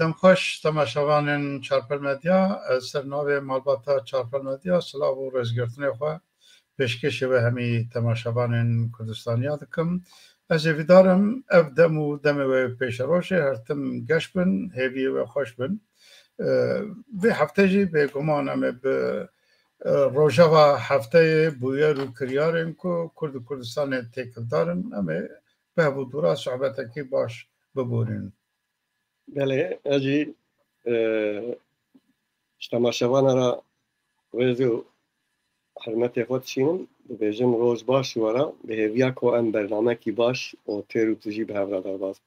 دمخوش تماشاوان چارپل مدیا سرناوی مالباتا چارپل مدیا سلاو و رزگرتنی خواه پیشکش و همی تماشاوان کردستانی دکم از ویدارم اف دم و دم و پیش روشه هرتم گش بن هیوی و خوش بن و هفته جی به گمان همه به روژاوا هفته بویر و کریارن که کردستان تکل دارن همه به بودورا صحبتکی باش ببورین. بله اجی تماشاوان را ویزو حرمت خود چینم ببیجم روز باش ورا به هویا کو ام برنامه کی باش و تیرو تجی به هفته در باز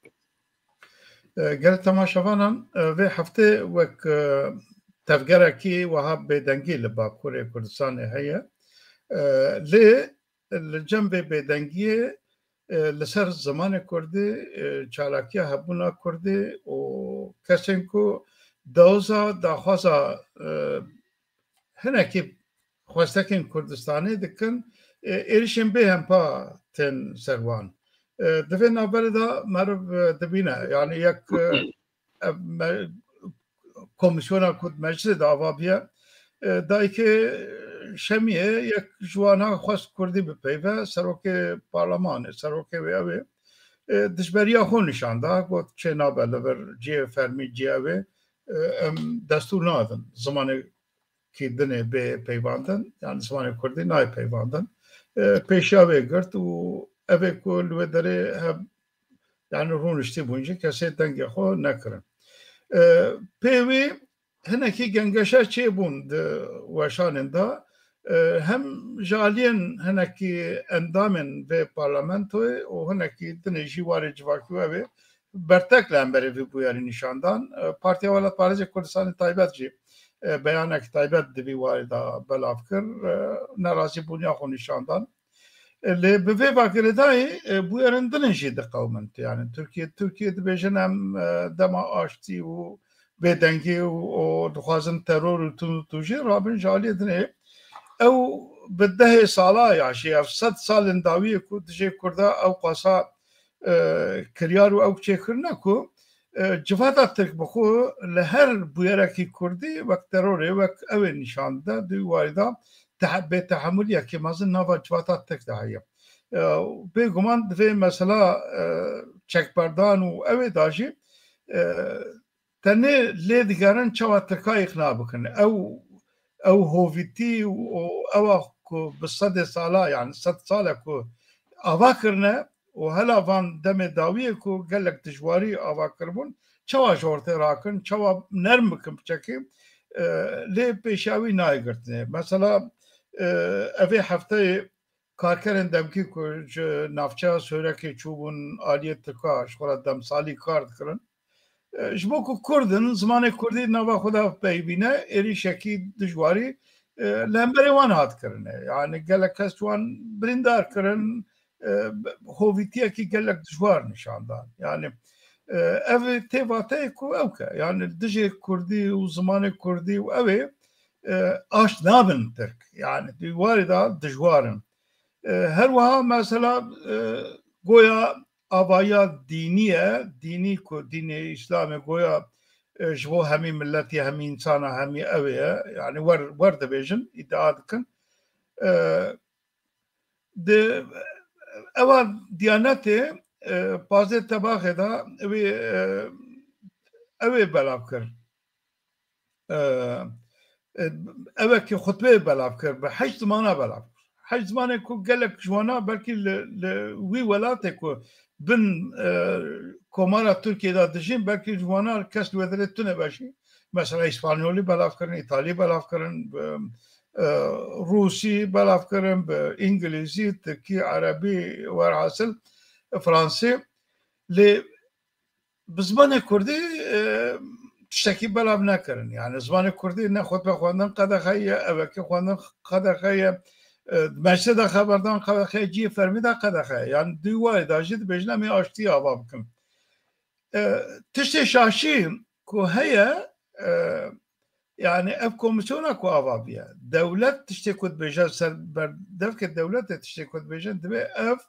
گل تماشاوانم و هفته وک تفجر کی وهاب بدنگی لباب کره کردستان هیا ل الجنب بدنگی لسر زمان کردی چالاکی هبونا کردی و کسین کو دوزا داخوزا هنکی خواستکین کردستانی دکن ایرشن به هم پا تن سروان دفعه نابر دا مرب دبینه یعنی یک کمیسیون کد مجلس دعوا بیا دایی که شمیه یک جوانا خواست کردی بپیوه سروک پارلمان سروک ویوه دشبریا خون نشان دا گفت چه نابه لبر جیه فرمی جیه وی دستور نادن زمان که دنه به پیواندن یعنی زمان کردی نای پیواندن پیشاوه گرد و اوه کل و داره هم یعنی رونشتی بونجه کسی دنگی خو نکرن پیوی هنکی گنگشه چه بوند وشاننده هم جالین هنکی اندامن به پارلمانتوی و هنکی دنیجی وارد جواکیوه به برتک لنبری وی بویاری نشاندان پارتی ولایت پارچه کردستان تایبت جی بیانک تایبت دوی وارد بلاف کر ناراضی بونیا خو نشاندان لی به وی واقعیدای بویارن دنیجی دقومنت یعنی ترکیه دبیجن هم دما آشتی و بدنگی و دخوازن ترور و توجی رابن جالی دنه او بده سالا یاشی اف 100 سال انداوی کو دجی کرده او قاسا کریار و او چه کرنه کو جفاتا ترک بخو لهر بویرکی کردی وقت تروره وقت او نشانده دوی وارده به تحمل یکی مازن نوا جفاتا ترک دهیم به گمان دوی مثلا چکبردان و او داجی تنه لیدگرن چوا ترکای اقناع بکنه او هویتی و او کو بصد سالا يعني 100 ساله کو آوا کرنه و هلا وان دم داویه کو گلک دجواری آوا کربون چوا جورته راکن چوا نرم بکن بچکی لی پیشاوی نای گرتنه مثلا اوی هفته کارکرن دمکی کو نافچه سورکی چوبون آلیت ترکا شخورا دمسالی کار کرن جبو کو کردن زمان کردی نوا خدا پیبینه ایری شکی دجواری لهمبری وان هات کرنه یعنی گلک کس وان بریندار کرن هویتیه کی گلک دجوار نشاندان یعنی او تیواته کو اوکه یعنی دجی کردی و زمان کردی و اوی آش نابن ترک یعنی دیواری دا دجوارن هر وها مثلا گویا آوایا دینی کو دین اسلام گویا جبو همی ملتی همی انسان همی اویه یعنی ورد بیجن ادعا دکن ده اول دیانته پازه تباخه دا اوی بلاف کر اوی که خطبه بلاف کر به 8 زمانه بلاف حج زمانه کو گلک جوانا بلکه وی ولاته کو بن کمارا ترکیه دا دجین بلکه جوانا کس لودره تونه باشی مثلا اسپانیولی بلاف کرن ایتالی بلاف کرن روسی بلاف کرن انگلیسی ترکی عربی ورحاصل فرانسی لی بزمان کردی تشتکی بلاف نکرن یعنی زمان کردی نه خطبه خواندن قدر خیه اوکی خواندن قدر خیه مجلس دا خبردان قدر خیه جی فرمی دا قدر خیه یعنی دوای دا جید بجنه می آشتی آوا بکن تشتی شاشی که هیه یعنی اف کمیسیونا که آوا بیا دولت تشتی کد بجن سر بردف که دولت تشتی کد بجن دبی اف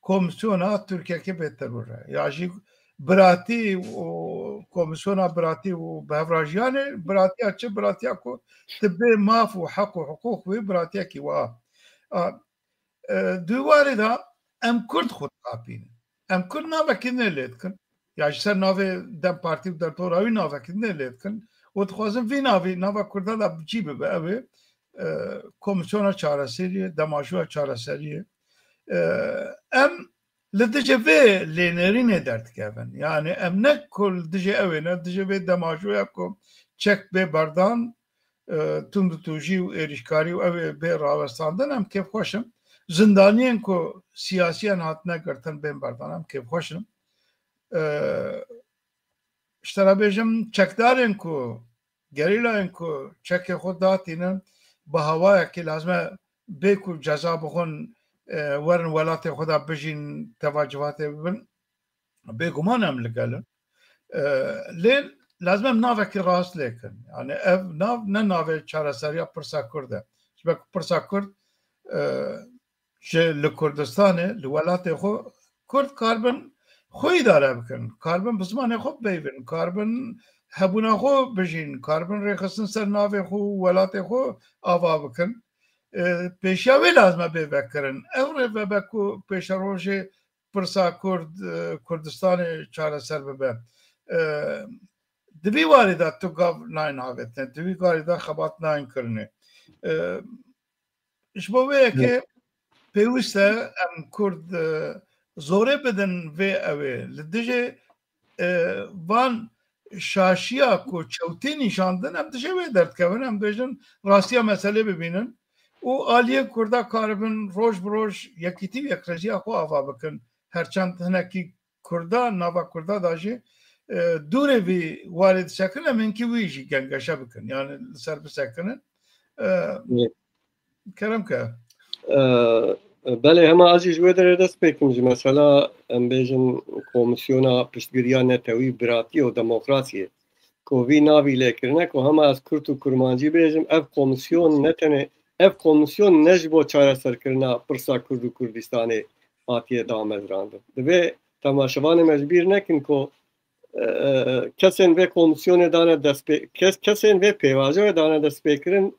کمیسیونا ترکیه که بهتر بره یعنی براتی و کمیسیون براتی و بهفراجیان براتی چه براتی کو تبه ماف و حق و حقوق و براتی کی و دواره دا ام کرد خود قابین ام کرد ناوکینه لیدکن یا سر ناوی دم پارتی در توراوی ناوکینه لیدکن و تخوازم وی ناوی کرده دا بچی به اوه کمیسیون چاره سریه دماشو چاره سریه ام لدجه به لینرینه درد کردن یعنی ام نه کل دجه اوه نه دجه به دماشو یکم چک به بردان تند توجی و ایریشکاری و اوه به راوستاندن ام کیف خوشم زندانیان که سیاسیان هات نکردن بین بردان ام کیف خوشم اشترا بیجم چکدارین که گریلایین که چک خود داتینن به هوای که لازمه بیکو جزا بخون ورن ولات خدا بجین تواجبات ببن بگمان هم لگلن لیل لازم ناوه که راست لیکن یعنی اف ناو نه ناوه چاره سریا پرسا کرده شبک پرسا کرد که لکردستانه لولات خو کرد کاربن خوی داره بکن کاربن بزمان خو بیبن کاربن هبونا خو بجین کاربن ریخستن سر ناوه خو ولات خو آوا بکن پیشاوی لازمه بفکرن اوره و بکو پیش روش پرسا کردستان چاره سر ببه دوی واردات تو گاو ناین هاوتن دوی واردات خبات ناین کرنه اش بوه که پیوسته ام کرد زوره بدن و اوه لدیجه وان شاشیا کو چوتی نشاندن هم دجه و درد کبن هم دوشن راستیا مسئله ببینن و آلیه کرده کاربن روش بروش یکیتی و یکرجی خو آوا بکن هرچند هنکی کرده نوا کرده داجه دوره وی وارد سکن من کی ویجی گنگشا بکن یعنی سر بسکنن کرم که بله همه ازی جوه داره دست بکنم مثلا ام بیجن کمیسیونا پشتگیریان نتوی براتی و دموکراسیه که وی ناوی لیکرنه که همه از کرد و کرمانجی بیجم اف کمیسیون نتنه اف کمیسیون نجبو چاره سر کرنا پرسا کرد و کردستانه آتیه دامز رانده دوی تماشوان مجبیر نکن که کسین و کمیسیون دانه دست کسین و پیوازه دانه دست بکرن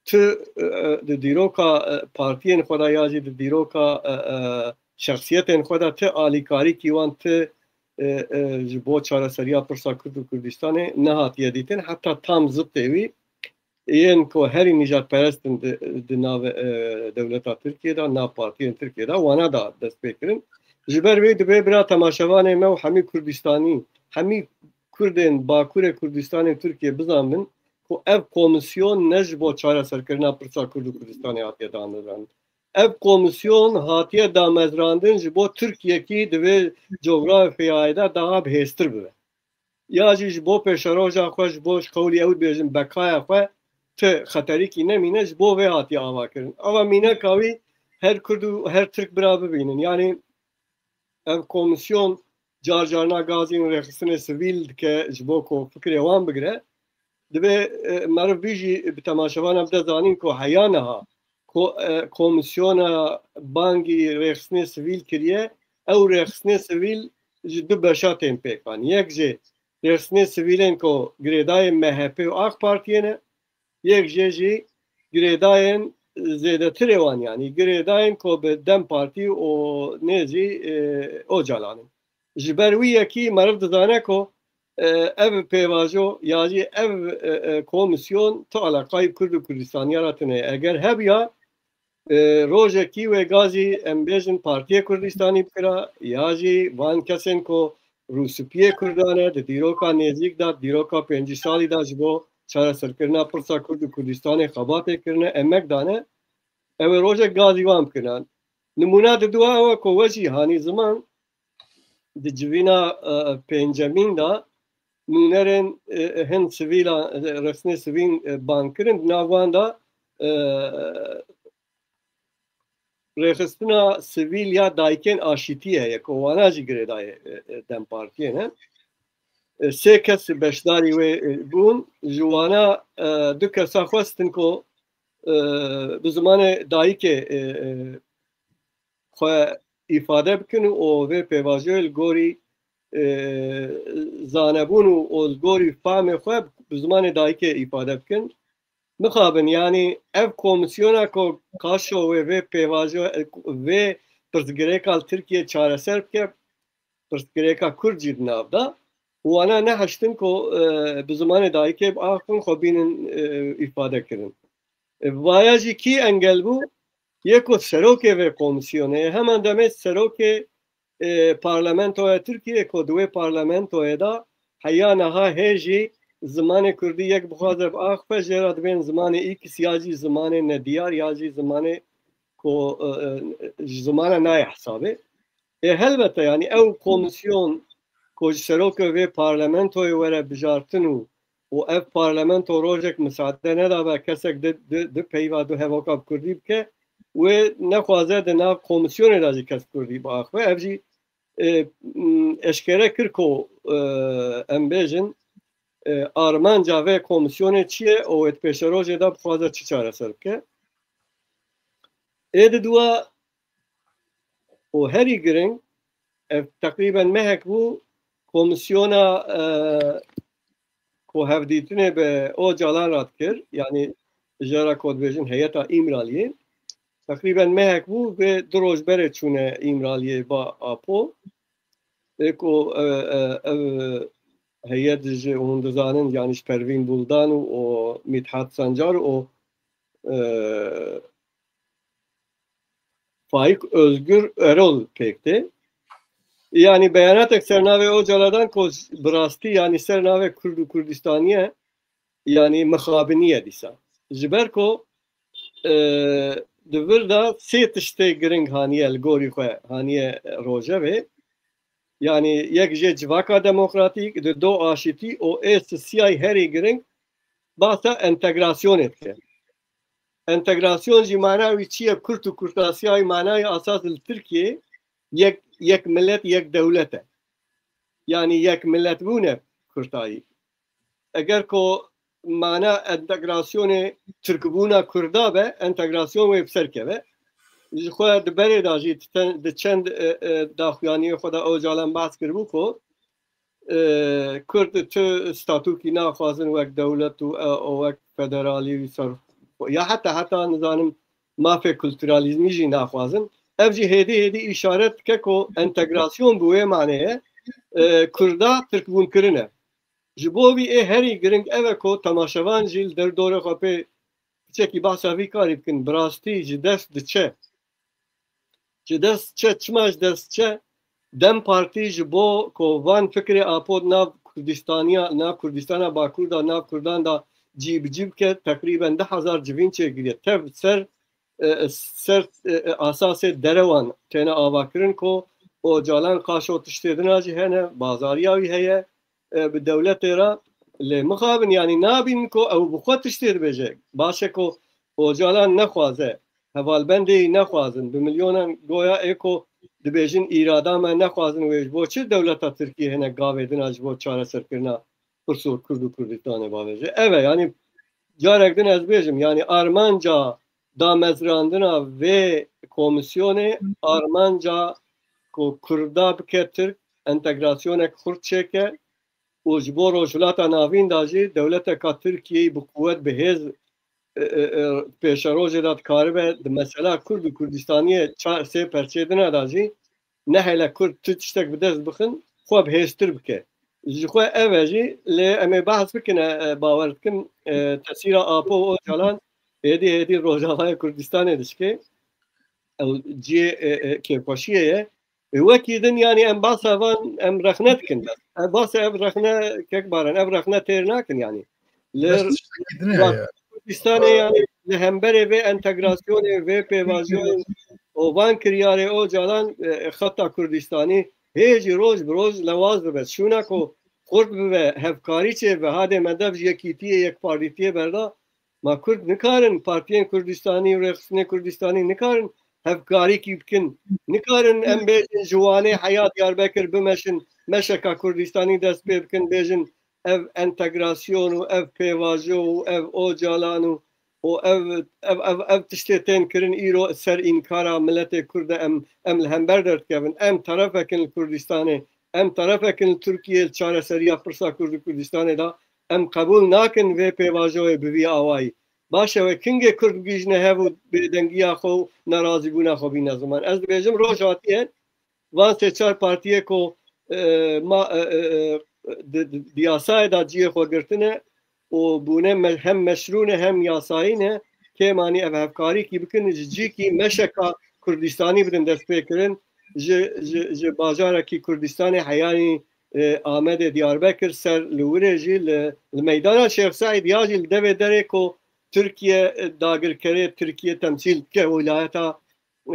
تو دیروکا پارتیین خدا یازی دیروکا شخصیتین خدا تو آلیکاری کیوان تو جبو چاره سریا پرسا کرد و کردستانه نهاتیه دیتن حتی تام زبطه وی این که هری نجات پرستن ناو دولتا ترکیه دا ناو پارتیین ترکیه دا وانا دا دست بکرن جبر وی دبی برا تماشوانه مو همی کردستانی همی کردین باکور کردستان ترکیه بزامن که اف کمیسیون نجبو چاره سرکرنا پرسا کرد و کردستانی هاتیه دامزراند اف کمیسیون هاتیه دامزراندن جبو ترکیه کی دوی جغرافیای دا daha بهستر بوه یا جبو پیشروجا خوش بوش قولی اود بیجن بکای خواه ته خطری کی نمینه جبو وی هاتیه آوا کرن اما مینه کاوی her Kurdu her Türk beraber binin yani ev komisyon carcarna gazin rehisine sivil ke jbo ko fikre wan bigre debe marif biji bi temaşavan abde zanin ko hayana ha ko komisyona bangi rehisine sivil kiriye ev rehisine sivil jiddu beşaten pekan yek je rehisine sivilen ko greday MHP ve AK Parti'ne yek je gredayen زیادتر وان یعنی گریداین کو به دم پارتی او نزی او جالانم جبرویه کی مرد دانه کو ev پیواجو یعنی ev komisyon تا علاقه کرد و کردستانی راتنه اگر هبیا روزه کی و گازی امبیزن پارتی کردستانی بکرا یعنی وان کسین کو روسپیه کردانه دیروکا نزدیک داد دیروکا 5 سالی داشت بو چاره سرکرنا پرسا کرد و کردستان خبات کرنه امک دانه اول روزه گازی وام کنن نمونه دوا و کوچی هانی زمان دجوینا پنجمین دا نونرن هند سویلا رسمی سوین بانکرن ناوان دا رخصتنا سویل یا دایکن آشیتیه یک وانا جگره دای دم پارتیه نه سه کس بشداری و بون جوانا دو کسا خواستن که به زمان دایی که خواه ifade بکنن و پیواجه گوری زانبون و ازگوری فهم خوب بزمان دایکه ایفاده بکن مخابن یعنی اف کمیسیونا کو کاشو و پیواجو و پرتگریکال ترکیه چاره سر که پرتگریکا کرد نابدا و انا نهشتن کو بزمان دایکه آخون خوبین ایفاده کردن وایجی کی انگل بو یکو سروکه و کمیسیونه همان دمه سروکه پارلمانتوی ترکیه کو دوی پارلمانتوی دا حیانها هجی زمان کردی یک بخاطر آخ فجرات بین زمان ایک سیاجی زمان ندیار یاجی زمان کو زمان نای حسابه البته یعنی او کمیسیون کو سروکه و پارلمانتوی وره بجارتنو و اف پارلمانتو روزک مساعده نداره کسک د پیوا دو هواکاب کردی که و نخوازه د ناف کمیسیون راجی کس کردی با آخ و افجی اشکره کرکو ام بیجن آرمانجا و کمیسیون چیه او ات پیش روزه دا بخوازه چی چاره سر که اید دوا و هری گرنگ تقریبا مهک بو کمیسیونا کو هفدیتنه به او جالان راد کرد یعنی جرا کود بیجن هیئت ایمرالیه تقریبا مهک بو به دروج بره چونه ایمرالیه با آپو اکو هیئت جه هندزانن یعنی پروین بولدان و مدحت سنجار و Faik Özgür Erol pekti. Yani beyanat sernave o caladan ko brasti yani sernave Kurdistaniye yani mekhabiniye disa. Jiberko devir da se tişte giring haniye elgori xwe haniye roje ve yani yek je civaka demokratik de do aşiti o siyay heri giring bahsa entegrasyon etke. Entegrasyon ji manavi çiye Kürt û Kürtasiyayê manayê asas li Tirkiye yek millet yek devlete. Yani yek millet bûne Kürtayî. Eger ko mana entegrasyonê Tirkbûna Kurda be entegrasyon wê serkeve. Ji xwe di berê da jî di çend daxuyaniyê xwe da ocalan behs kiribû ku Kurd tu statûkî naxwazin wek dewlet û wek federalî ser ya hatta nizanim mafya kültüralizmi jî naxwazin ev jî hêdî işaret ke ku entegrasyon bu wê maneye Kurda Tirkbûn kirine ji bo vî ê herî giring ev e ku temaşevan jî li derdorê xwe pê piçekî behsa vî karî bikin bi rastî ji dest diçe çima ji dest çe dem partî ji bo ku van fikrê apod nav Kurdistana Bakur da nav Kurdan da cîb ke tekriben 10,000 civîn çêgiriye tev ser asasê derewan têne avakirin ku o calan qaşo tiştêdina jî hene bazariya wî heye bi dewletê ra lê mixabin yani nabînin ku ew bi xwe tiştê dibêje baş e ku o calan nexwaze hevalbendê nexwazin bi milyonan goya ê ku dibêjin îrada me nexwazin wê ji bo çi dewleta Tirkiye hene gavê dina ji bo çareserkirina Kurs û Kurd û Kurdistanê bavêje ev e yani carek din ez bêjim yani armanca da mezrandina vê komisyonê armanca ku Kurda bike Tirk entegrasyonek Kurd çêke û ji bo rojhilata navîn da jî dewleteka Tirkiyeyê bi quwet bi hêz pêşerojê da dikaribe di mesela Kurd û Kurdistaniyê sê perçêdina da jî nehêle Kurd tu tiştek bi dest bixin xwe bi hêztir bike ji xwe ev e jî lê em ê behs bikin bawer dikin tesîra apo o calan hêdî Rojavayê Kurdistanê dişke ew ciyê kêfxweşiyê ye wekî din yani em behsa van em rexne dikin behsa ev rexne kek baran ev rexne têr nakin yani Kurdistanê yani li hemberê vê entegrasyonê vê pêvajoyên o van kiryarê o calan xeta Kurdistanî hêjî roj bi roj lewaz dibe şûna ku Kurd bibe hevkarî çê ve hadê me dev ji yekîtiyê yekpartîtiyê berda ma Kurd nikarin partiyên Kurdistanî û Rêxistinê Kurdistanî nikarin hevkarîkî bikin nikarin em bêjin ji wanê heya Diyarbekir bimeşin meşeka Kurdistanî dest pê bikin bêjin ev entegrasyon û ev pêvajo û ev o calan û ev tiştê tên kirin îro ser înkara milletê Kurd em li hember derdikevin em terefekin li Kurdistanê ام طرفکن ترکیه چاره سریا پرسا کردستان دا ام قبول ناکن و پیواژوی بوی آوایی باشه و کنگ کرد بگیجنه هفو بدنگیا خو ناراضی بونا خو بینا زمان از بیجم روشاتیه وان سه چار پارتیه کو ما دیاسای دا جیه خو گرتنه و بونه هم مشرونه هم یاسایینه که مانی افکاری کی بکن جی کی مشکا کردستانی بدن دست پیکرن ج بازار کی کردستان حیانی آمد دیاربکر سر لوره جی المیدان شیخ سعید یا جی دوی داره کو ترکیه داگر کره ترکیه تمثیل که ولایتا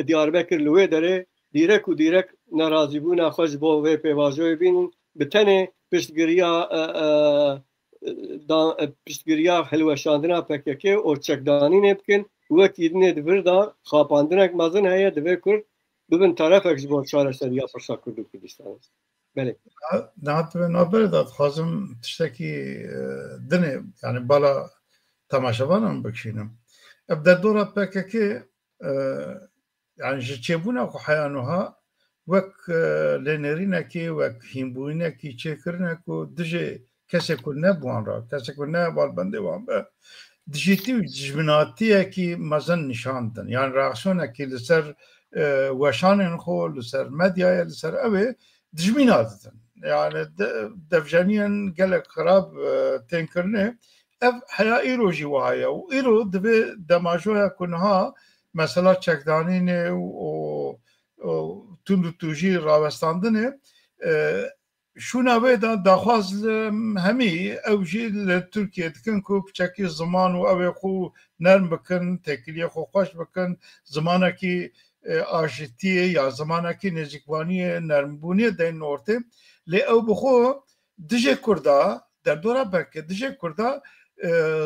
دیاربکر لوره داره دیرک و دیرک ناراضی بونا خوش با و پیواژوی بین بتنه پشتگیریا هلوشاندنا پککه و چکدانی نبکن وقت یدنه دور دا خاپاندنک مازن هیا دوی کرد ببین طرف اکش با چاره سریا فرسا کرد و کردستان بله نابر داد خواستم تشتکی دنه یعنی بالا تماشاوانم بکشینم ابدا دورا پککه يعني جتشبونا خو حيانوها وك لنرينكي وك هيمبوينكي تشكرنكو دجي كسكو نبوان را كسكو نبال بندي وان با دجيتي جبناتي كي مزن نشاندن يعني راكسونا كي لسر وشانن خو لسر مديا لسر اوي دجميناتن يعني دفجانيا قالك خراب تنكرنه اف حيا ايرو جوايا وايرو دبي دماجوها كنها مثلا چکدانین و تندوتوجی راوستاندنه شونه دا داخواز همی اوجی لترکیه دکن که بچکی زمان و اوی خو نرم بکن تکلیه خو خوش بکن زمانه که آشتیه یا زمانه که نزیکوانی نرمبونیه دین نورته لی او بخو دجه کرده در دوره بکه دجه کرده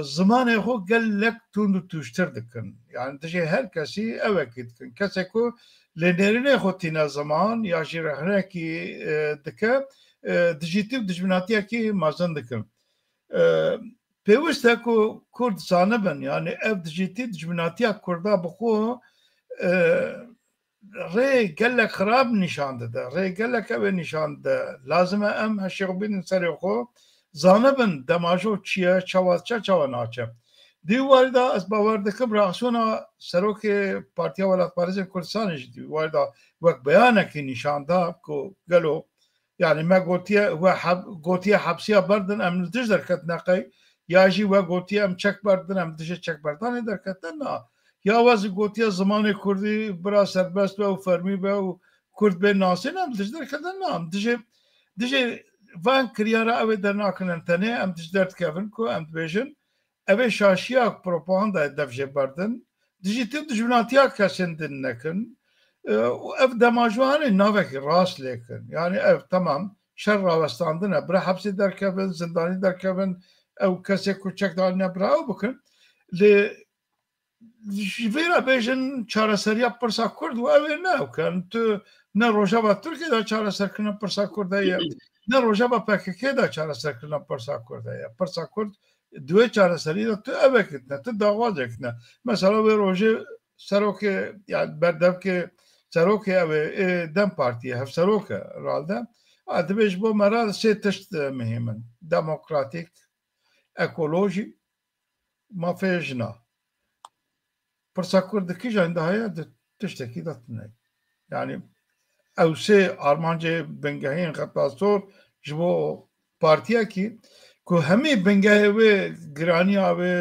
زمان خو گلک تون توشتر دکن yani دجه هر کسی اوکی دکن کسی کو لنرینه خو تینا زمان یا جرهنه کی دکه دجیتیو دجمناتیا کی مازن دکن پیوسته کو کرد زانبن yani ev دجیتی دجمناتیا کرده بخو ری گلک خراب نشانده ده ری گلک او نشانده لازمه ام هشیغبین سری خو زانبن دماجو چیه چاوا ناچه دیواردا از باوردکم راکسونا سروک پارتیا ولایت پارێزên Kurdistanê jî دیواردا wek beyanekî nîşanda ku gelo yani me gotiye hepsiya berdin em li dij derketin qey ya jî we gotiye em çek berdin em dijî çekberdanê derketin na ya wezî gotiye zimanê Kurdî bira serbest be û fermî be û Kurd bê nasîn em dij derketin na em dijî van kiryara ev dernakin tenê em dij derdikevin ku em dibêjin ev şaşiya propaganda devjê berdin dijî tê dijminatiya kesên din nekin ev demajuanê navekî rast lêkin yani ev tamam şer rawestandin e bira hepsê derkevin zindanî derkevin ew kesê ku çekdanîne bira ew bikin lê ji vê re bêjin çareseriya pirsa Kurd û ew ê nekin tu ne Rojava Tirkiyeyê de çareserkirina pirsa Kurd heye ne Rojava PKK de çareserkirina pirsa Kurd heye pirsa Kurd دوی چارەسەری تو ئەوێکتنە تو داوازێکتنە مەسەڵە وێ ڕۆژێ سەرۆکێ بەردەمکێ سەرۆکێ ئەوێ دەم پارتیە هەف سەرۆکە ڕالدا دەبێش بۆ مەرا سێ تشت مهمن دەموکراتیک ئەکۆلۆژی مافێژنا پرسا کوردکیژان داهەیە تشتێکی دەتنێ یعنی ئەو سێ ئارمانجێ بنگەهین خەپاسۆر ji بۆ partiyekî ku hemê bingehê wê giraniya wê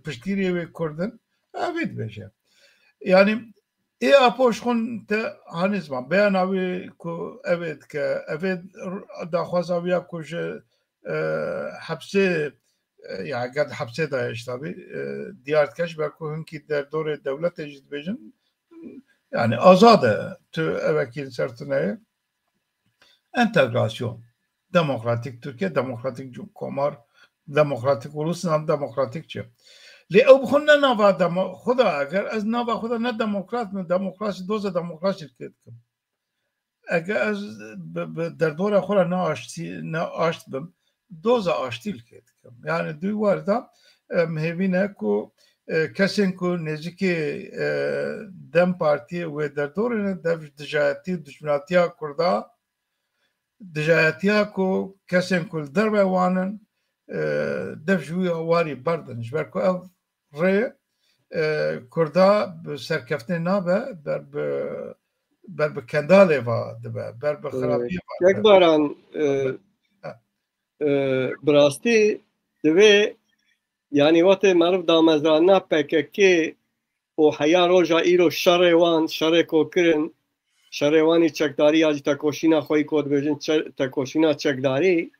piştgirê wê Kurdin evê dibêje yani ê apoşxon te hanî ziman beyana wê ku evê dike evê daxwaza wî ya ku ji hepsê ya ged hepsê daye ji tabî diyar dike ji ber ku hinkî derdorê dewletê jî dibêjin yani azad e tu evekî li ser tuneyê entegrasyon demokratik Türkiye, demokratik Komar, demokratik Ruslan, demokratikçe. Li ew bixwe ne nava xuda eger ez nava xuda ne demokrat min demokrasî doza demokrasî dikim. Eger ez bi derdora xwe re ne aşt bim doza aştî dikim. Yani duy warda hêvîne ku kesên ku nêzîkî Dem Partiyê wê derdorê ne dev dijayetî dijminatiya Kurda دجایتیا کو کسین کل دربه وانن دف جوی واری بردن جبر کو اف ری کردا سرکفتن نابه بر بکنداله و دبه بر بخرابی یک باران براستی دوی یعنی وقت معروف دامزرانه پککی و حیا روژا ایرو شر کوکرن شروانی چکداری آج تکوشینا خوی کود بجن تکوشینا چکداری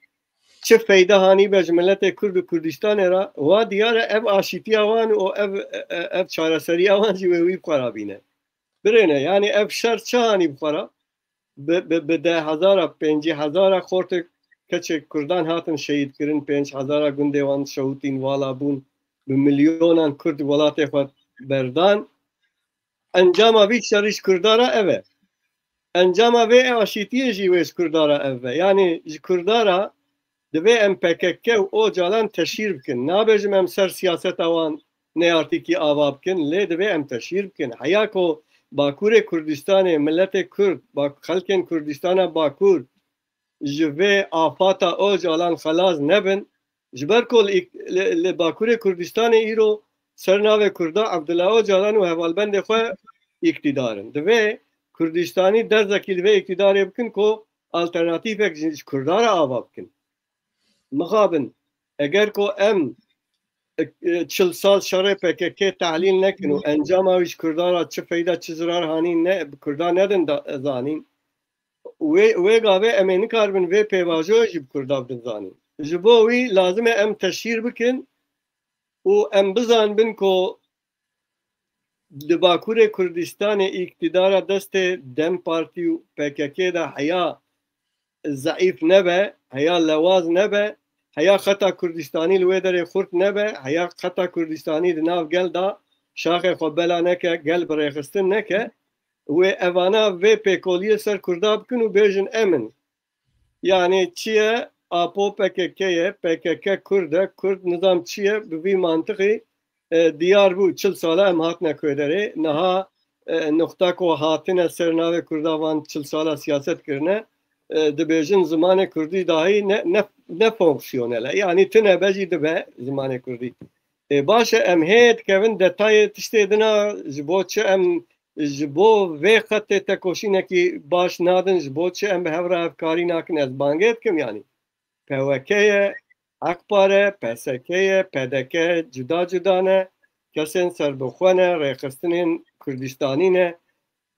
چه فایده هانی به ملت کرد و کردستان را و دیار اب آشتی آوان و اب چارسری آوان جوی بخرابینه برینه یعنی اب شر چه هانی بخرا به 10,000 5,000 خورت کچه کردان هاتن شهید کرن 5,000 گنده وان شهوتین والا بون به میلیونان کرد ولات خود بردان انجام وی شرش کردارا اوه انجام وی آشتی جیوش کردارا اوه یعنی کردارا دوی ام PKK و او جالان تشیر بکن نابجم ام سر سیاست آوان نیارتی کی آواب کن لی دوی ام تشیر بکن حیا کو باکور کردستان ملت کرد با خلکن کردستان باکور جوی آفاتا او جالان خلاص نبن جبر کل باکور کردستان ایرو سرناو کردا عبدالله او جالان و حوالبند خواه اقتدارن دوی کردستانی درزکی دوی اقتداری بکن کو آلترناتیف اک کردار آواب کن مخابن اگر کو ام 40 سال شرع PKK تحلیل نکن و انجام اویش کردارا چه فایده چه ضرر هانی نه کردار ندن زانین وی گاوه امین کاربن وی پیواجو جب کردار بدن زانین جبو وی لازمه ام تشهیر بکن و ام بزان بن کو دباکور کردستان اقتدار دست دم پارتی و PKK دا حیا ضعیف نبه حیا لواز نبه حیا خطا کردستانی لویدر خورد نبه حیا خطا کردستانی دناو گل دا شاخ خو بلا نکه گل برخستن نکه و اوانا و پیکولی سر کردا بکن و بیجن امن یعنی چیه آپو PKK کرد نظام چیه بوی منطقی دیار بو 40 ساله ام هات نکویدره نها نقطه کو هاتنه سرناو کرداوان 40 ساله سیاست کرنه دبیجن زمان کردی داهی نه فونکسیونله یعنی تنه بجی دبه زمان کردی باشه ام هید کهون دتای تشتی دنا جبو چه ام جبو وی خط تکوشینه کی باش نادن جبو چه ام به هفره افکاری ناکن از بانگید کم یعنی PKK اکباره PSK PDK جدا نه کسین سربخونه ریخستنین کردستانی نه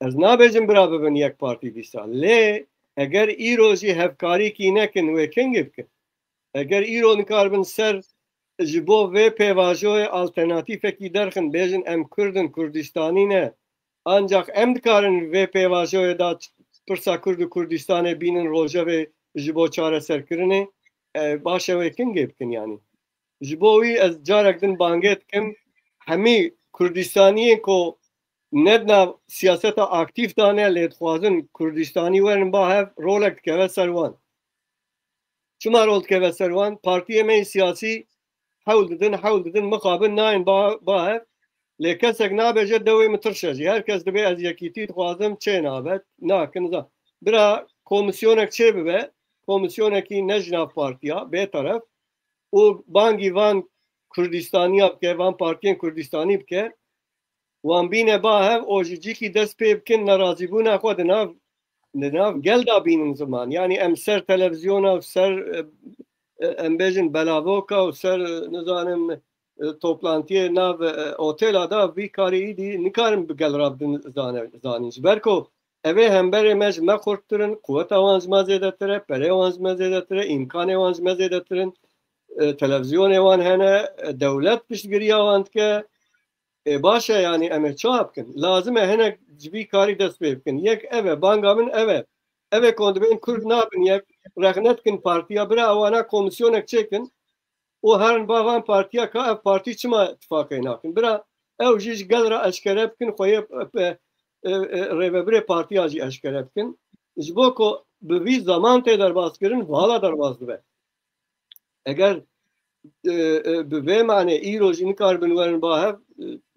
از نابجم برابر بن یک پارتی بیسا لی اگر ای روزی هفکاری کی نکن و کنگ بکن اگر ای رو نکاربن سر جبو و پیواجوی آلترناتیف کی درخن بیجن ام کردن کردستانی نه ancak ام دکارن و پیواجوی دا پرسا کرد و کردستان بینن روژه و جبو چاره سر کرنه باشه و کنگ بکن یعنی جبوی از جارک دن بانگیت کم همی کردستانی کو ندنا سیاست اکتیف دانه لید خوازن کردستانی ورن با هف رولک که سروان چما رول که سروان پارتی می سیاسی حول ددن مقابل ناین با هف لیکسک نابجه دوی مترشجی هر کس دبی از یکیتی خوازم چه نابد نا کنزا برا komisyonek چه ببه komisyoneki نجناف پارتیا به طرف او بانگی وان کردستانی اب که وان پارتین کردستانی بکه وان بینه با هم اوجیجی کی دست پی بکن نرازی بونه خود ناف گل دا بینن زمان یعنی ام سر تلویزیون و سر ام بیجن بلاوکا و سر نزانم توپلانتی ناف اوتیل دا وی کاری ایدی نکارم بگل رابدن زانیش برکو اوه همبر مج مخورترن قوت آوانز مزیده تره پره آوانز مزیده تره امکان آوانز مزیده ترن تلویزیون آوان هنه دولت پشتگیری آواند که باشه یعنی امه چه بکن لازمه هنه جبی کاری دست بکن یک اوه بانگا من اوه کند بین کرد نابن یک رخنت کن پارتیا برای اوانا komisyonek چکن او هرن باوان پارتیا که اف پارتی چما اتفاقی ناکن برای او جیش گل را اشکره بکن خویه ریوبره پارتی آجی اشکره بکن جبو که به وی زمان تی در باز کرن والا در باز دوه اگر به معنی ای روزی نکار بنورن با هف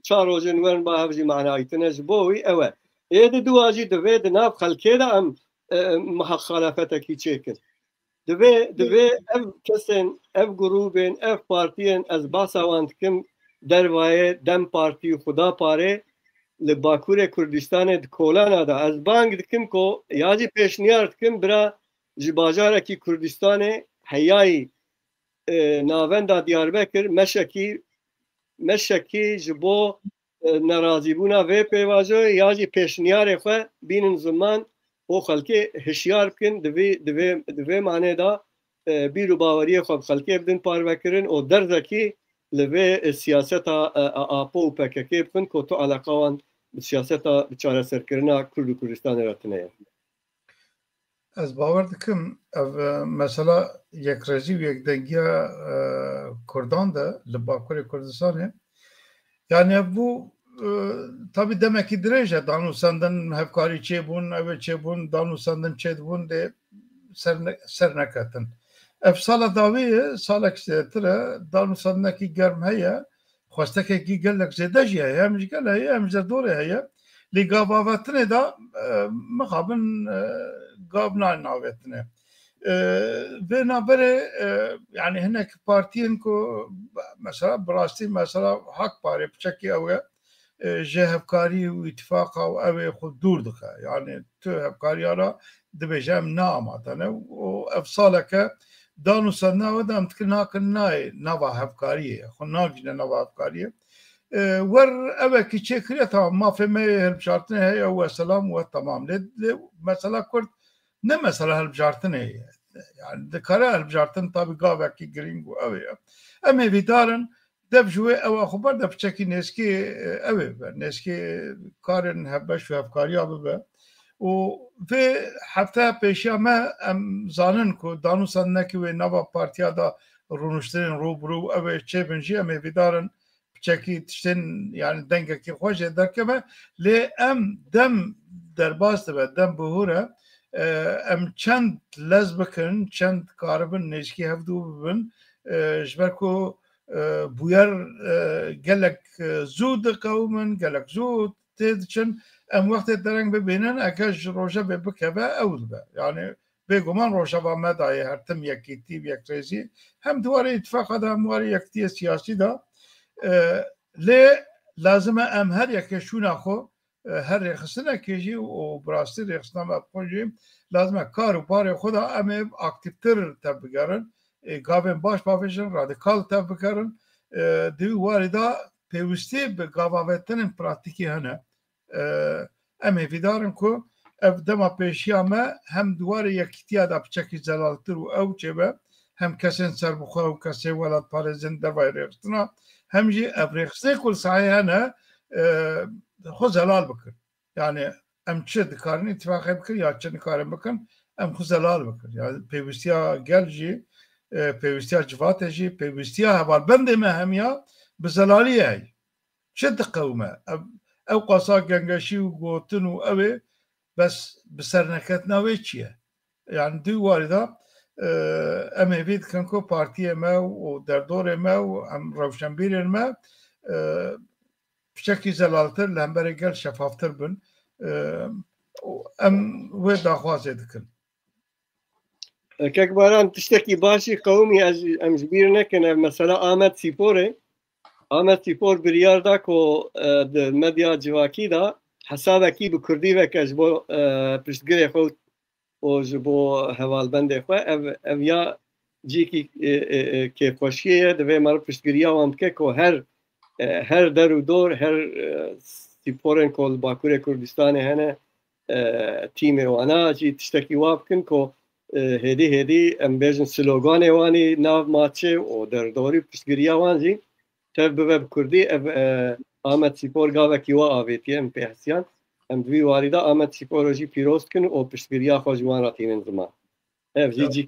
4 روزی نورن با هف جی معنی ایتنه جبوی اوه ایده دو آجی دوه دناف خلکه دا ام مخالفتکی چیکن دوی اف کسین اف گروبین اف پارتیین از باساوند کم دروایه دم پارتی خدا پاره لباکور کردستان کولان دا از بانگ دکم کو یادی پیشنیار دکم برا جباجاره کی کردستان حیای ناوندا دیاربکر مشکی جبو ناراضی بونا و پیوازو یادی پیشنیار خو بینن زمان او خلکی هشیار کن دوی معنی دا بیرو باوری خو خلکی بدن پاروکرن او درزکی لوی سیاست آپو و پککی بکن که تو علاقه وان سیاست بچاره سرکرنا کرد و کردستان راتنه از باور دکم مثلا یک رژی و یک دنگی کردان ده لباکور کردستانه yani bu tabi demek ki direce Danusan'dan hevkari çebun, evet çebun, Danusan'dan çedbun de sernekatın. Sala daviye salak setre Danusan'daki germheye xwastekekî gelek zêde jî heye em ji gel heye em ji derdorê heye lê gavavetinê da mixabin gav navetine vê naberê yani hinek partiyên ku mesela bi rastî mesela Hak Parê piçekî ew e ji hevkarî û îtifaqa û ew ê xwe dûr dike yani tu hevkariya ra dibêje em neamatane û ev saleke Danusanna ve dem dikin hakin nayê nava hevkariyê xwe nagîne nava hevkariyê wer evekî çêkiriye tamam mafê me hilbijartinê heye û selam we temam lê mesela Kurd ne mesela hilbijartinê heye yani dikare hilbijartin tabi gavekî girîng û ew ê em ê vîdarin dev ji wê ew xwe ber de piçekî nêskê ew ê bibe nêskê karên hevbeş û hevkariya bibe û vê hefteya pêşiya me em zanin ku Danusanekî wê nava partiya da rûniştirên rûbirû ew ê çêbin jî em ê vîdarin piçekî tiştên yani dengekî xwe jê derkeve lê em dem derbas dibe dem bihûr e em çend lez bikin çend karibin nêskî hevdû bibin ji ber ku bûyer gelek zû diqewmin gelek zû tê diçin em wextê dereng bibînin eger ji rojevê bikeve ew dibe yani bêguman rojeva me dayê her tim yekîtî yekrêzî hem diwarê îtifaqa da hem diwarê yekitiyê siyasî da lê lazim e em her yekê şûna xwe her rêxistinekê jî û bi rastî rêxistina me xwe jî lazim e kar û parê xwe da em ê aktivtir tev bigerin gavên baş bavêjin radikal tev bikerin di wî warê da pêwîstî bi gavavetinên pratikî hene em ê vîdarin ku ev dema pêşiya me hem diwarê yekîtiya da piçekî zelaltir û ew çêbe hem kesên serbixwe û kesê welat parêzin dervayê rêxistina hem jî ev rêxistinê ku li sahê hene xwe zelal bikin yani em çi dikarin îtifaqê bikin ya çi nikarin bikin em xwe zelal bikin yani pêwîstiya gel jî pêwîstiya civatê jî pêwîstiya hevalbendê me hemiya bi zelaliyê heye çi diqewime ew qasa gengeşî û gotin û ew ê bes bi serneketina wê çi ye yani di warê da em ê vê dikin ku partiyê me û derdorê me û em rewşenbîrên me piçekî zelaltir li hemberê gel şefaftir bin em wê daxwazê dikin Kekbaran tiştekî başî qewmî em ji bîr nekin mesela Ahmet Sîporê Ahmet Sîpor biryar da ku di medya civakî da hesabekî bi Kurdî veke ji bo piştgirê xwe û ji bo hevalbendê xwe ev ya cîkî kêfxweşiyê ye divê me piştgiriya wan bike ku her der û dor her Sîporên ku li Bakurê Kurdistanê hene tîmê wana jî tiştekî wa bikin ku hêdî em bêjin sloganê wanî nav maçê û derdorî piştgiriya wan jî tev bibe bi Kurdî ev Ahmet Sîpor gavekî wa avêtiye em pê hesiyan em di vî warî da Ahmet Sîporê jî pîroz dikin û piştgiriya xwe ji wan re tînin ziman ev jî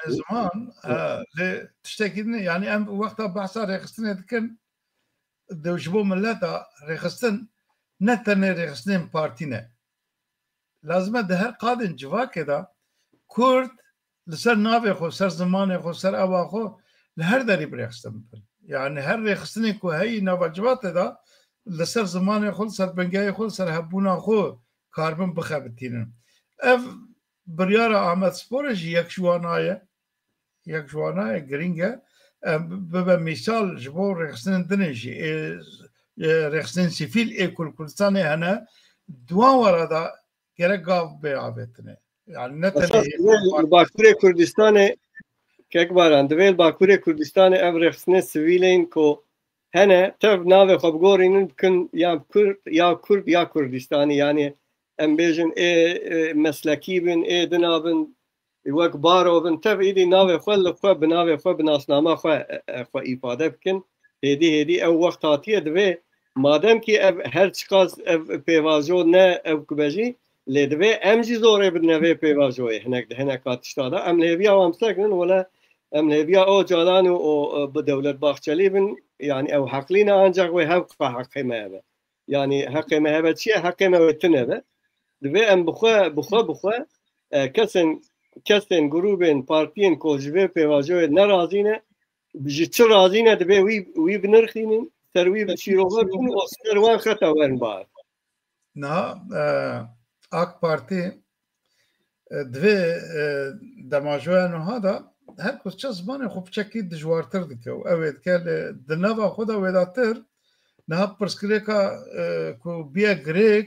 ziman lê tiştekî yani em wexta behsa rêxistinê dikin ji bo milleta rêxistin ne tenê rêxistinên partî ne lazim e di her qadên civakê da Kurd li ser navê xwe ser zimanê xwe ser ewa xwe li her derî bi rêxistin bibin yani her rêxistinê ku heyî nava civatê da li ser zimanê xwe li ser bingehê xwe li ser hebûna xwe karbin bixebitînin ev biryara Ahmet Spor'a yek jwanaya giringe به مثال جبو رخصتن دنیجی رخصتن سیفیل ایکول کردستان هنه دوان وردا گره گاف بیابتنه yani ne tane Bakure Kurdistan kekbaran devel Bakure Kurdistan ev rexsine sivîlên ku hene tev navê xwe bigorînin bikin ya Kurd ya Kurdistanî yani em bêjin ê meslekî bin ê dinabin wek baro bin tev êdî navê xwe li xwe bi navê xwe bi nasnama xwe îfade bikin hêdî ew wext hatiye divê madem ki ev her çiqas ev pêvajo ne ew kubejî lê divê em jî zorê bin nevê pêvajoyê hinek tişta da em lêviya wan bisekinin wala em lêviya o calan û bi dewlet baxçelî bin yani ew heqlîne ancak wê hev heqê me hebe yani heqê me hebe çi ye heqê me wê tin hebe divê em bixwe kesên grûbên partiyên ku ji vê pêvajoyê nerazî ne ji çi razî ne divê wî binirxînin ser wî çîrover bin û ser wan xeta werin bar na AK Parti divê demajoya niha da her çi zimanê xwe biçekî dijwartir dike û ew ê dike lê di nava xwe de wêdatir niha pirsgirêka ku bîye girêk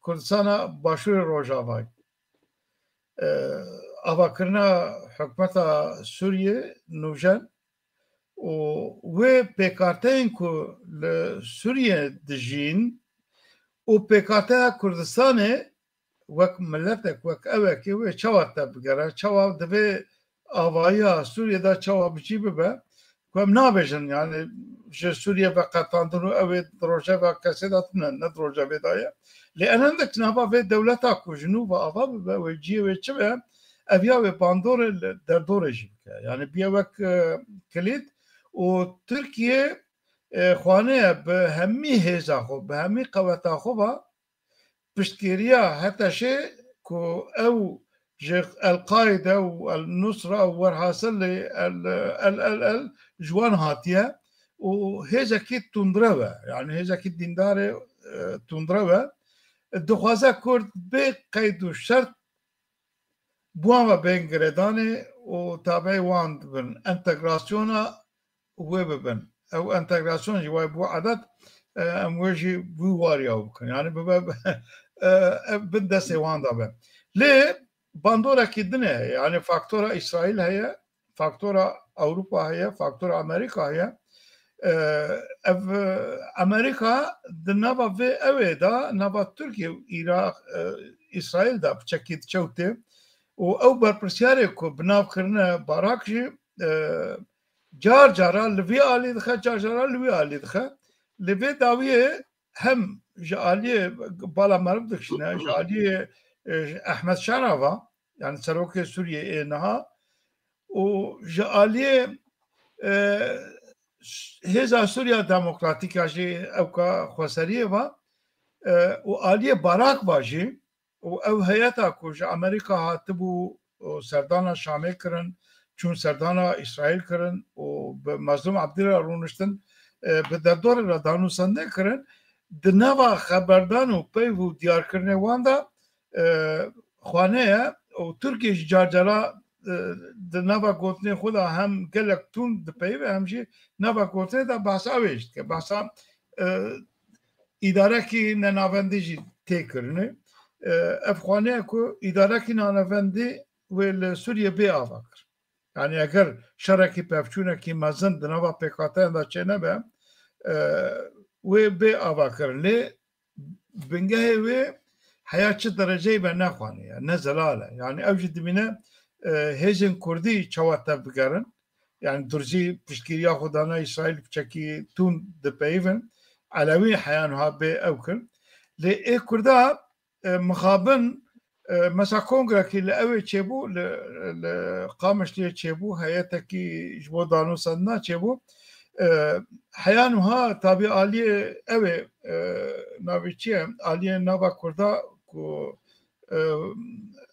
Kurdistana Başûrê Rojavayê avakirina hikûmeta Sûriyê nûjen û wê pêkarteyên ku li Sûriyê dijîn û pêkarteya Kurdistanê wek milletek wek evekê wê çawa te bigere çawa divê avayiya Sûriyê de çawa biçî bibe ku em nabêjin yani ji Sûriye veqetandin û ew ê rojeva kesê de tune ne rojevê da ye lê enendek nava vê dewleta ku ji nû ve ava bibe wê ciyê wê çi be ev ya wê bandorê li derdorê jî bike yani bîye wek kilît û Tirkiye xwaneye bi hemî hêza xwe bi hemî qeweta xwe ve piştgiriya heta şê ku ew ji El-Qaide û El-Nusra û werhasil el ji wan hatiye û hêzekî tundre ve yani hêzekî dîndarê tundre ve dixwaze Kurd bê qeyd û şert bi wan ve bên girêdanê û tabeyê wan dibin entegrasyona wê bibin ew entegrasyon jî way bû edet em wê jî wî wariya bikin yani bibe bin destê wan da be lê bandorekî din heye yani faktora İsraîl heye faktora Ewropa heye faktora Amerîka heye ev Amerîka di nava vê evê da nava Tirkiye Iraq İsraîl da biçekî diçewtê û ew berpirsyarê ku bi navkirine Barak jî car cara li vê alî dixe car cara li wê alî dixe li vê dawiyê hem ji aliyê bala meriv dikişine ji aliyê Ehmed Şarava yani serokê Sûriyê ê niha û ji aliyê Hêza Sûriya Demokratîk ya jî ew ka xweseriyê ve û aliyê Barak ve jî û ew heyeta ku ji Amerîka hatibû serdana Şamê kirin çûn serdana İsraîl kirin û bi Mazlûm Ebdî re rûniştin bi derdorê re danûsandê kirin di nava xeberdan û peyv û diyarkirinê wan de xwaneye û Tirkiye ji car cara di nava gotinê xwe de hem gelek tûn dipeyve hem jî nava gotinê de behsa wê jî dike behsa îdarekî nenavendî jî tê kirinê ev xwaneye ku îdarekî nenavendî wê li Sûriye bê ava kir yani eger şerekî pevçûnekî mezin di nava pêkateyan de çê nebe wê bê ava kirin lê bingehê wê heya çi dereceyê ve nexwaniye ne zelal e yani ew jî dibîne hêzên Kurdî çawa tev bigerin yani durzî piştgiriya xwe dana İsraîl biçekî tûn dipeyivin elewî heya niha bê ew kirin lê ê Kurda mixabin mesela kongrekî li ew ê çêbû li Qamişliyê çêbû heyetekî ji bo danûsandina çêbû heya niha tabî aliyê ew ê navê çi ye aliyê nava Kurda ku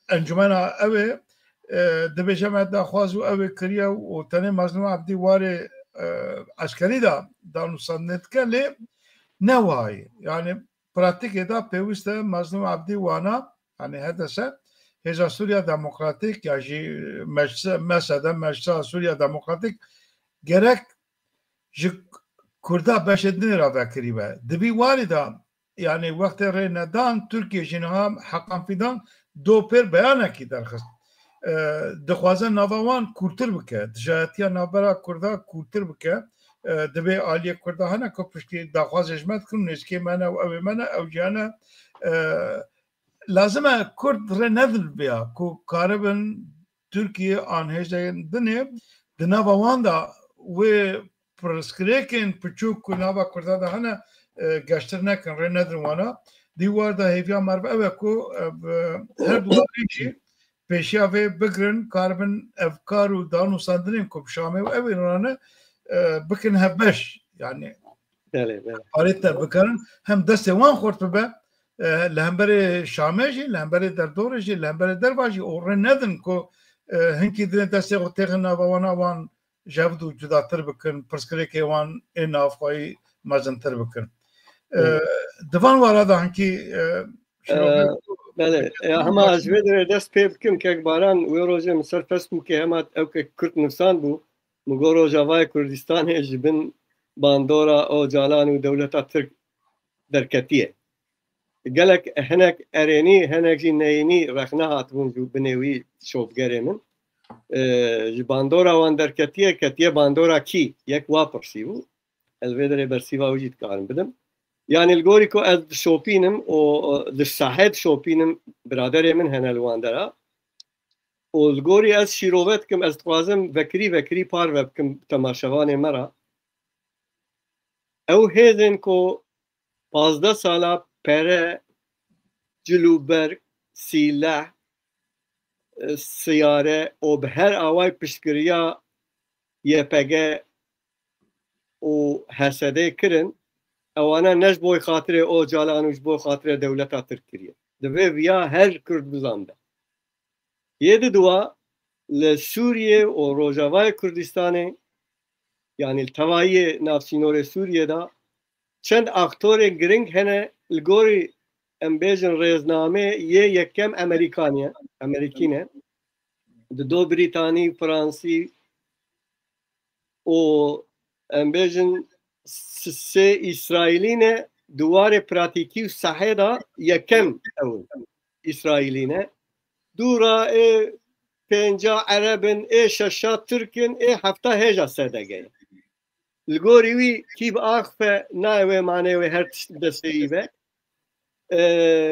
encumena ew ê dibêje me daxwaz û ew ê kiriye û tenê Mazlûm Ebdî warê eskerî da danûsandinê dike lê ne wayê yani pratikê de pêwîst e Mazlûm Ebdî wana yani hedese Heza Suriye Demokratik ya jî mesela Meclisa Suriye Demokratik gerek ji Kurda beşedinê ra vekiribe. Dibî warî da yani wextê rê nedan Tirkiye jî niha Heqan Fîdan do pêr beyanekî derxist. Dixwaze nava wan kûrtir bike, dijatiya navbera Kurda kûrtir bike. Divê aliyê Kurda hene ku piştî daxwazê ji me dikin nêzîkê me ne û ew ê me ne ew jî hene lazim e Kurd rê nedilbiya ku karibin Tirkiye an hêzeyên dinê di nava wan da wê pirsgirêkên piçûk ku nava Kurda de hene geştir nekin rê nedin wana dî war da hêviya merve ew e ku her duwarî jî pêşiya vê bigirin karibin evkar û danûsandinên ku bi Şamê û ew ê rane bikin hevbeş yani parê te bikarin hem destê wan xurt bibe li hemberê Şamê jî li hemberê Derdorê jî li hemberê Derva jî û rê nedin ku hinkî dilê destê xwe têxin nava wana wan jevd û cudatir bikin pirsgirêkê wan ê navxwayî mezintir bikin. Divan wara da hinkî hema ez vê derê dest pê bikim kekbaran wê rojê min ser Facebookê hema ew kek Kurd nivîsan bû min got Rojavayê Kurdistanê ji bin bandora Ocalan û dewleta Tirk derketiye. Gelek hinek erênî hinek jî neyînî rexne hatibûn binê wî şopgerê min. Ji bandora wan derketiye ketiye bandora kî yek wa pirsî bû. Ez vê derê bersîva wî jî dikarim bidim. Yani li gorî ku ez dişopînim û di sahê dişopînim biraderê min hene li wan dera. û li gorî ez şîrove dikim ez dixwazim vekirî par vebikim temaşevanê me ra. Ew hêzên ku 15 sala pere cilûber sîleh siyare û bi her awayê piştgiriya YPG û HSD kirin ewana ne ji bo xatirê Ocalan û ji bo xatirê dewleta Tirk kiriye. Di vê viya her Kurd bizanbe. Yê di duwa li Sûriye û Rojavayê Kurdistanê yani tevayê navsînorê Sûriye da çend aktorê giring hene li gorî em bêjin rêzname yê yekem Amerîkîne di do Brîtanî, Fransî û em bêjin sê İsraîlî ne di warê pratikî û sahê da yekem ew İsraîlî ne dûra ê pênca Erebin ê şeşa Tirkin ê hefta hêja serdegeyê. Li gorî wî kî bi axife nayê wê manê wê her tişt destê ve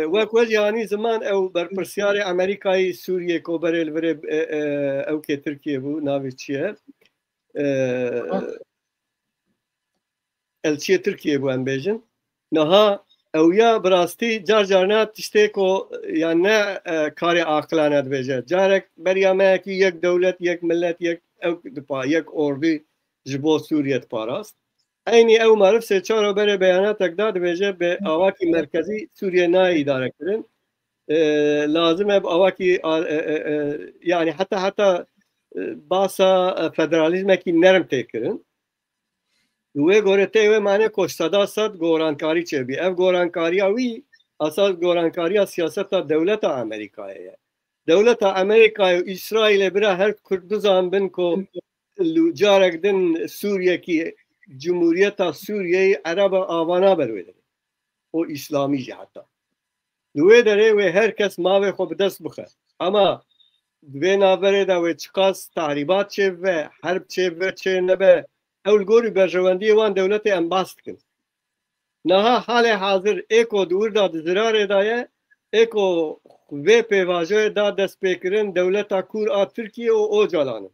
wek we yanî ziman ew berpirsyarê Amerîkayê Sûriyê koberê li virê ew kê Tirkiye bû navê çi ye elçiye Tirkiye bû em bêjin niha ew ya bi rastî car ne tiştê ku yan ne karê aqilane dibêje carek beriya me yekî yek dewlet yek millet yek ew dipa yek ordî ji bo Sûriye diparast. Aynı ew marif sê çar berê beyanateke da dibêje bi awakî merkezî Sûriye nayê îdare kirin. Lazim e awakî yani heta basa federalizmekî nerm tê kirin. Wê gore tê wê mane ku seda sed gorankarî çêbî. Ev gorankariya wî asas gorankariya siyaseta dewleta Amerîkayê ye. Dewleta Amerîkayê û İsraîlê bira her Kurd bizanbin ku carek din Sûriyekî Cumhuriyeta Sûriyeyê Ereba avana berwêdir. O İslamî jî heta. Li wê derê wê herkes mavê xwe bi dest bixe. Ama vê naverê de wê çiqas tahrîbat çêbibe, herb çêbibe çê nebe ew li gorî berjewendiyê wan dewletê em bas dikin. Niha halê hazir ê ku di wirda di zirarê da ye ê ku vê pêvajoyê da destpêkirin dewleta Kur a Tirkiye û Ocalanê.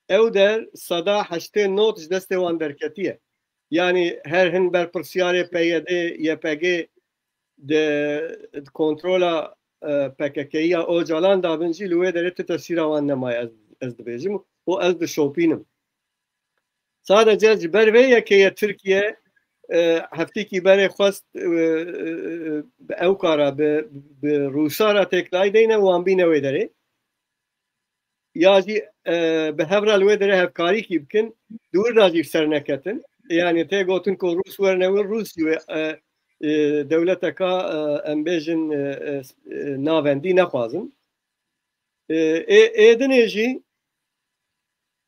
Ew der seda heştê not ji destê wan derketiye. Yani her hin berpirsyarê PYD, YPG de kontrola PKK'ya Ocalan dabin jî li wê derê tu tesîra wan nemaye ez dibêjim û ez dişopînim. Sadece ji ber vê yekê Tirkiye heftekî berê xwest ew kara bi Rûşa ra têkilay deyne wan bîne wê derê. Ya jî bi hevra li wê derê hevkarîkî bikin, di wir da jî ser neketin. Yani tê gotin ku Rûs werne wir Rûs دولتك ام بيجن نافندي نخوازن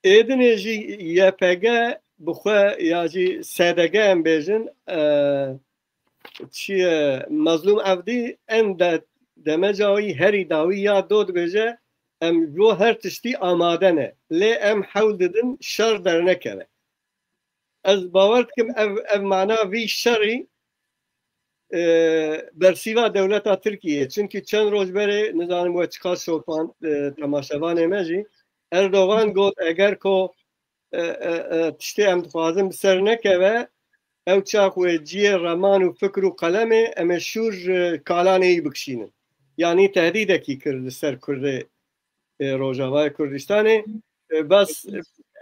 ايدنيجي يبقى بخوا ياجي سادقا ام بيجن چی مظلوم افدی اند دمجاوی هری داوی یا دود بجه ام جو هر تشتی آماده نه لی ام حول ددن شر در نکره از باورد کم اف معنا وی شری برسیوا دولتا ترکیه چونکی چند روز بره نزانم و چکار شوپان تماشاوان امجی اردوغان گفت اگر کو تشتی ام تخوازم سر نکوه او چاق و جی رمان و فکر و قلمه اما شور کالانه بکشینن یعنی تهدیده کی کرد سر کرده روجاوای کردستانه بس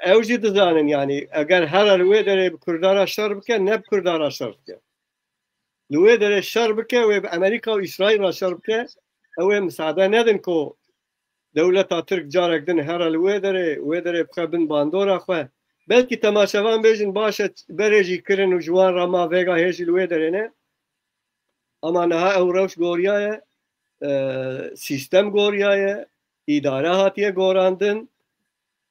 او جی دزانن یعنی اگر هر لوی داره کردارا شر بکن نب کردارا شر بکن لوی داره شر بکن و امریکا و اسرائیل را شر بکن او مساعده ندن که دولتا ترک جارک دن هر لوی داره بخبن باندورا خواه بلکه تماشاوان بیجن باشه برجی کرن و جوان راما ویگا هیجی لوی درنه اما نها او روش گوریایه سیستم گوریایه اداره هاتیه گوراندن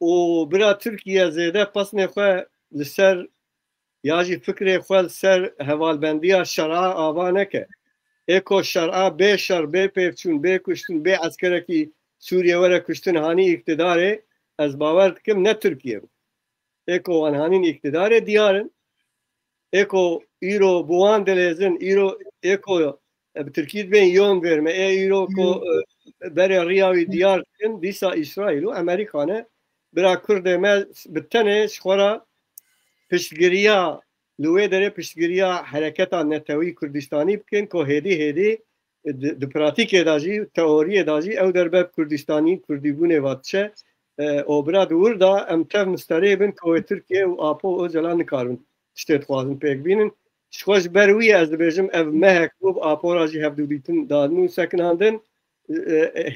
و برا ترکیه زیده پس نخواه لسر یاجی فکر خواه لسر حوالبندیه شرعه آوانه که ایکو شرعه بی شر بی پیفچون بی کشتون بی عسکره کی سوریه وره کشتون هانی اقتداره از باور کم نه ترکیه ایکو آنهانین اقتدار دیارن ایکو ایرو بوان دلیزن ایکو بترکید بین یوم verme ایرو کو بره ریاوی دیار کن دیسا اسرائیل و امریکانه برا کرده ما بتنه شخورا پشتگیریا لوی داره پشتگیریا حرکتا نتوی کردستانی بکن که هدی د پراتیک داجی تئوری داجی او در باب کردستانی کردیبونه واتشه او برا دور دا ام تف مستریبن که ترکیه و آپو او جلان نکارن تشتید خوازن پیک بینن شخوش بروی از دبیجم او مهک بوب آپو راجی هفدو بیتن دادنو سکناندن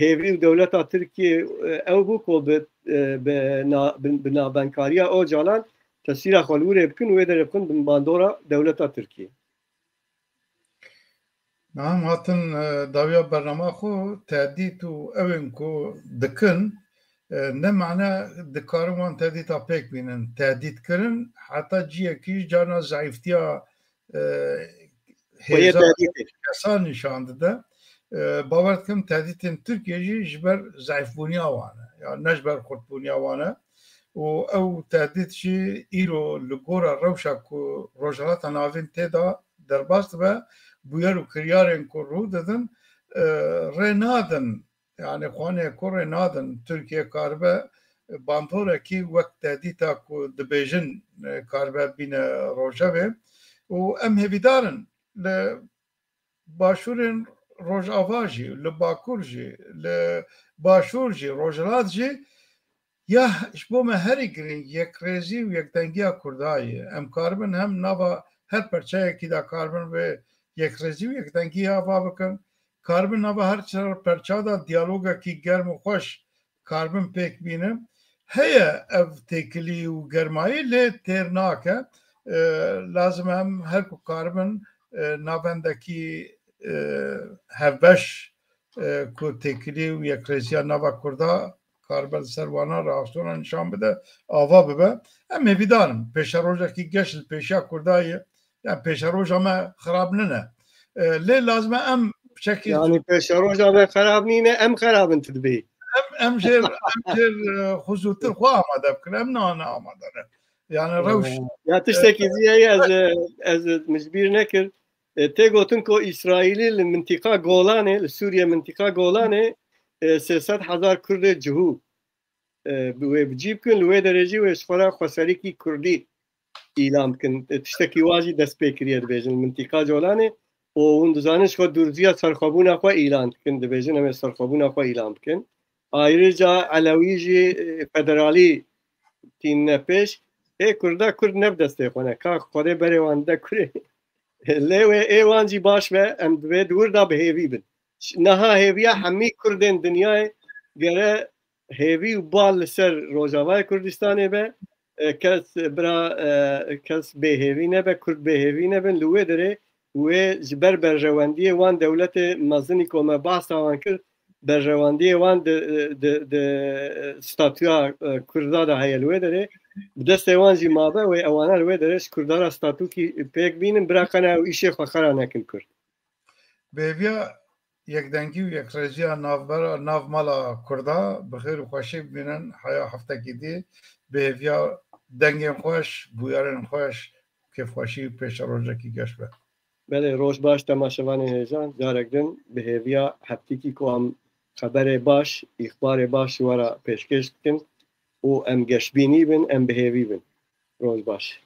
هیوی و دولتا ترکیه او بو که بنابنکاریا او جلان تسیرا خلوره بکن و در بکن باندورا دولتا ترکیه نعم هاتن داویا برنامه خو تهدید و اوین کو دکن نه معنی دکارمان تهدید ها پیک بینن تهدید کرن حتی جیه کیش جانا ضعیفتیا هزار کسان نشانده ده باورد کم تهدیدین ترکیه جی جبر ضعیف بونی آوانه یا نجبر خود بونی آوانه و او تهدید جی ایرو لگورا روشا که روشالات ناوین تیدا در باست به بویر و کریارین که رو دادن رنادن yani خوانه کره نادن ترکیه کاربه باندوره کی وقت تهدیتا کو دبیجن کاربه بین روجاوه و ام هیدارن ل باشورن روج آواجی ل باکورجی ل باشورجی روجلاتجی یا شبو ما هری گرین یک ریزی و یک دنگیا کردایی ام کاربن هم نوا هر پرچه کی دا کاربن و یک ریزی و یک دنگیا بابکن کاربن نوا هر چرا پرچادا دیالوگا کی گرم و خوش کاربن پیک بینم هيا اف تکلی و گرمایی لی تیرناکه لازم هم هر کو کاربن ناوندکی هفبش کو تکلی و یک ریزیا نوا کردا کاربن سروانا راستونا نشان بده آوا ببه هم هیدارم پیشا روژا کی گشل پیشا کردایی yani پیشا روژا ما خراب ننه لی لازم ام شكل يعني بشروج ما خراب نينا ام خراب انت تبي ام جير خزوتر خو آماده بکن ام نه آماده يعني روش يا تشتكي زي از مجبير نكر تيغوتن كو اسرائيلي المنطقه جولانه لسوريا منطقه جولانه 300,000 كرد جهو بجيب كن لوي درجي وشفرا خسريكي كردي اعلام كن تشتكي واجي دست بكريت بيجن المنطقه جولانه و اون دزانش خود دورزیا سرخابون اخوا اعلان کن دبیجن هم سرخابون اخوا اعلان کن ایرجا علویجی فدرالی تین نپیش کرده کرد نبدسته خونه که خوده بره وانده کره لیوه ایوانجی باش و ام دوی دور دا به هیوی بن نها هیویا همی کردن دنیای گره هیوی و بال سر روجاوای کردستانه به کس برا کس به هیوی نبه کرد به هیوی نبن لوه داره و جبر برجواندی وان دولت مزنی کومه باسا وان کرد برجواندی وان د ستاتویا کردا ده هیلوه داره بدست وان جی مابه و اوانا لوه داره کردارا ستاتو کی پیک بینن براکنه و ایشه خخرا نکن کرد بهویا یک دنگی و یک رجی ناو مالا کردا بخیر و خوشی بینن حیا هفته کی دی بهویا دنگی خوش بویارن خوش که خوشی پیش روزه کی گشت بله روز باش تماشاوان هیزان دارگدن به هویا هفته کی کو هم خبر باش اخبار باش ورا پیشکش کن و ام گشبینی بن ام بهوی بن روز باش